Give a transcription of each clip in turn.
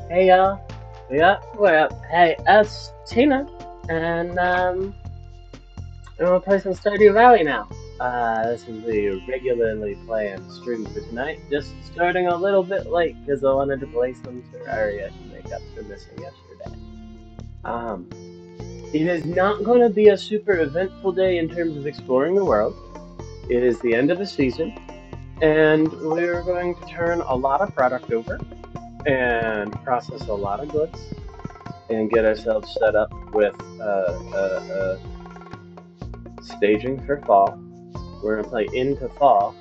Hey y'all, we're up. Hey, it's Tina, and I'm gonna play some Stardew Valley now. This is the regularly planned stream for tonight. Just starting a little bit late because I wanted to play some Terraria to make up for missing yesterday. Um, it is not going to be a super eventful day in terms of exploring the world. It is the end of the season, and we're going to turn a lot of product over and process a lot of goods and get ourselves set up with staging for fall. We're going to play into fall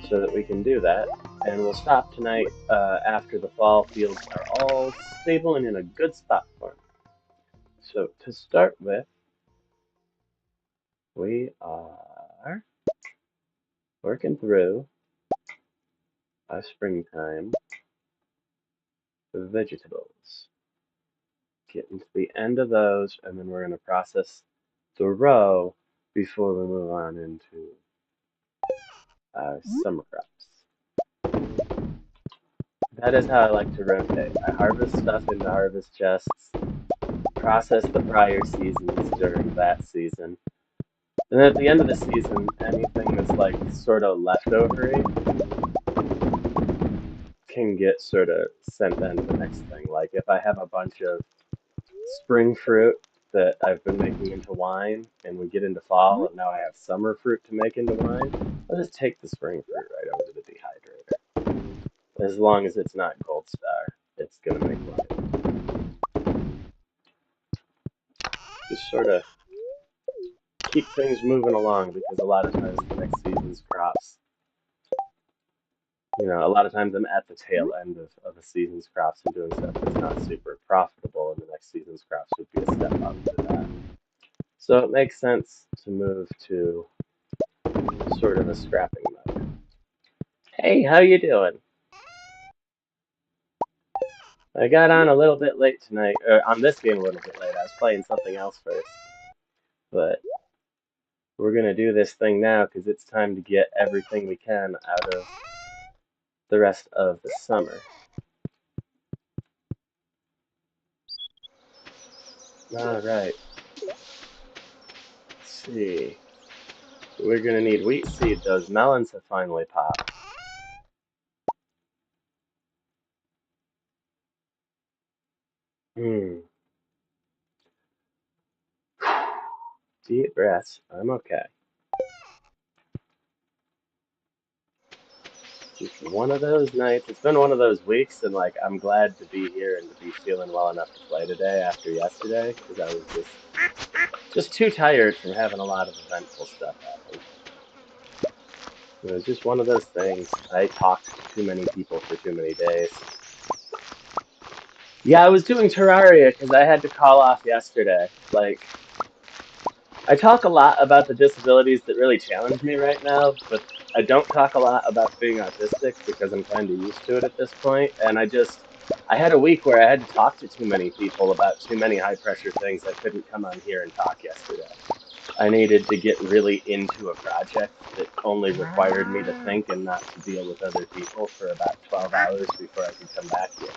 so that we can do that. And we'll stop tonight after the fall fields are all stable and in a good spot for them. So to start with, we are working through our springtime vegetables. Getting to the end of those, and then we're going to process the row before we move on into our summer crops. That is how I like to rotate. I harvest stuff into harvest chests, process the prior seasons during that season, and then at the end of the season, anything that's like sort of leftovery can get sort of sent into the next thing. Like if I have a bunch of spring fruit that I've been making into wine, and we get into fall, and now I have summer fruit to make into wine, I'll just take the spring fruit right over to the dehydrator. As long as it's not Gold Star, it's gonna make wine. Just sort of keep things moving along because a lot of times the next season's crops, a lot of times I'm at the tail end of a season's crops and doing stuff that's not super profitable, and the next season's crops would be a step up to that. So it makes sense to move to sort of a scrapping mode. Hey, how you doing? I got on a little bit late tonight, or on this game a little bit late. I was playing something else first, but we're gonna do this thing now because it's time to get everything we can out of the rest of the summer. All right. Let's see. We're gonna need wheat seed. Those melons have finally popped. Hmm. Deep breaths. I'm okay. Just one of those nights. It's been one of those weeks, and like I'm glad to be here and to be feeling well enough to play today after yesterday because I was just too tired from having a lot of eventful stuff happen. It was just one of those things. I talked to too many people for too many days. Yeah, I was doing Terraria because I had to call off yesterday. Like, I talk a lot about the disabilities that really challenge me right now, but I don't talk a lot about being autistic because I'm kind of used to it at this point. And I had a week where I had to talk to too many people about too many high pressure things. I couldn't come on here and talk yesterday. I needed to get really into a project that only required me to think and not to deal with other people for about 12 hours before I could come back here.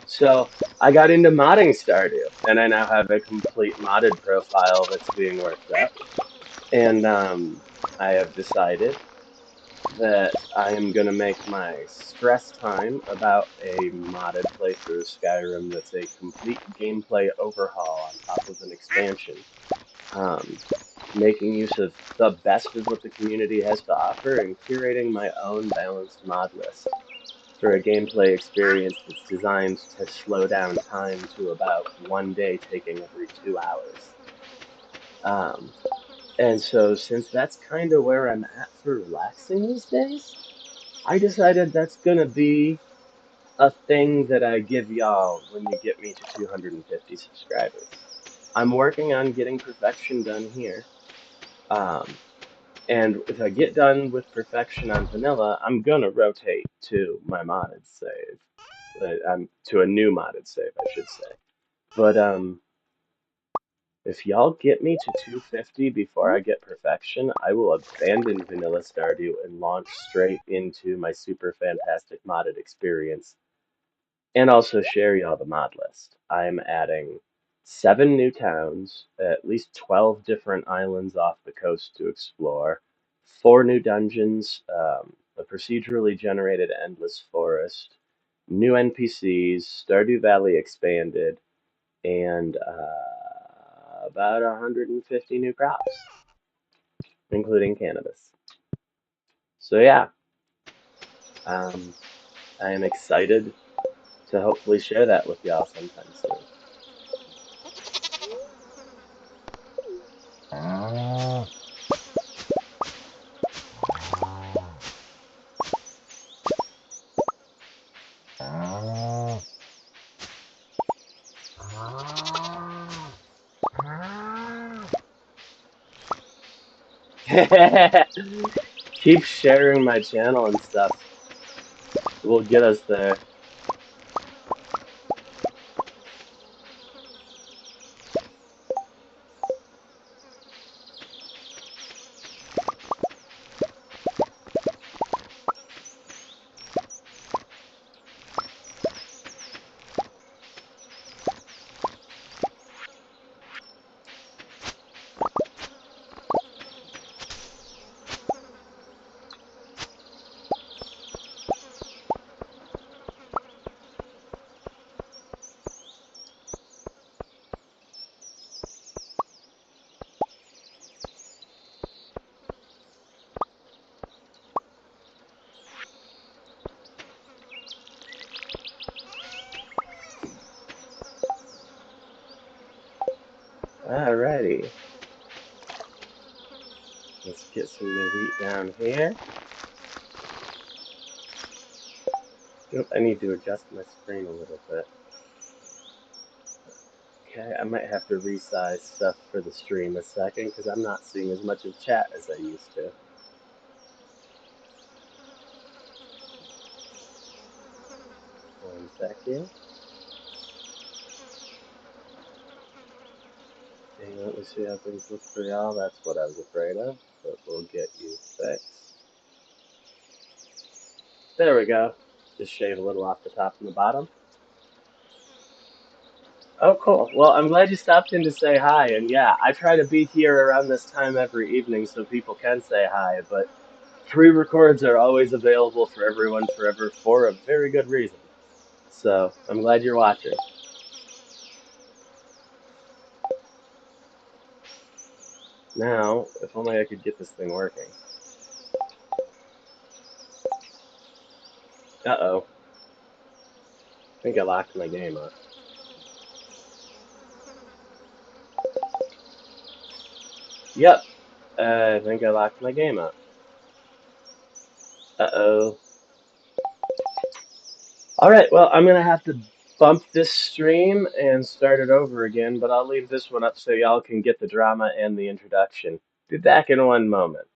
So I got into modding Stardew, and I now have a complete modded profile that's being worked up. And I have decided that I am going to make my stress time about a modded playthrough of Skyrim that's a complete gameplay overhaul on top of an expansion. Um, Making use of the best of what the community has to offer and curating my own balanced mod list for a gameplay experience that's designed to slow down time to about one day taking every 2 hours. Um, and so, since that's kind of where I'm at for relaxing these days, I decided that's gonna be a thing that I give y'all when you get me to 250 subscribers. I'm working on getting perfection done here. Um, and if I get done with perfection on vanilla, I'm gonna rotate to my modded save. To a new modded save, I should say. But if y'all get me to 250 before I get perfection, I will abandon Vanilla Stardew and launch straight into my super fantastic modded experience and also share y'all the mod list. I'm adding 7 new towns, at least 12 different islands off the coast to explore, 4 new dungeons, a procedurally generated endless forest, new NPCs, Stardew Valley expanded, and about 150 new crops, including cannabis. So yeah, um, I am excited to hopefully share that with y'all sometime soon. Keep sharing my channel and stuff. Will get us there. Alrighty. Let's get some new wheat down here. Oop, I need to adjust my screen a little bit. Okay, I might have to resize stuff for the stream a second because I'm not seeing as much of chat as I used to. One second. Okay, let me see how things look for y'all. That's what I was afraid of, but we'll get you fixed. There we go. Just shave a little off the top and the bottom. Oh, cool. Well, I'm glad you stopped in to say hi. And yeah, I try to be here around this time every evening so people can say hi, but pre-records are always available for everyone forever for a very good reason. So I'm glad you're watching. Now, if only I could get this thing working. Uh-oh. I think I locked my game up. Yep. I think I locked my game up. Uh-oh. Alright, well, I'm gonna have to bump this stream and start it over again, but I'll leave this one up so y'all can get the drama and the introduction. Be back in one moment.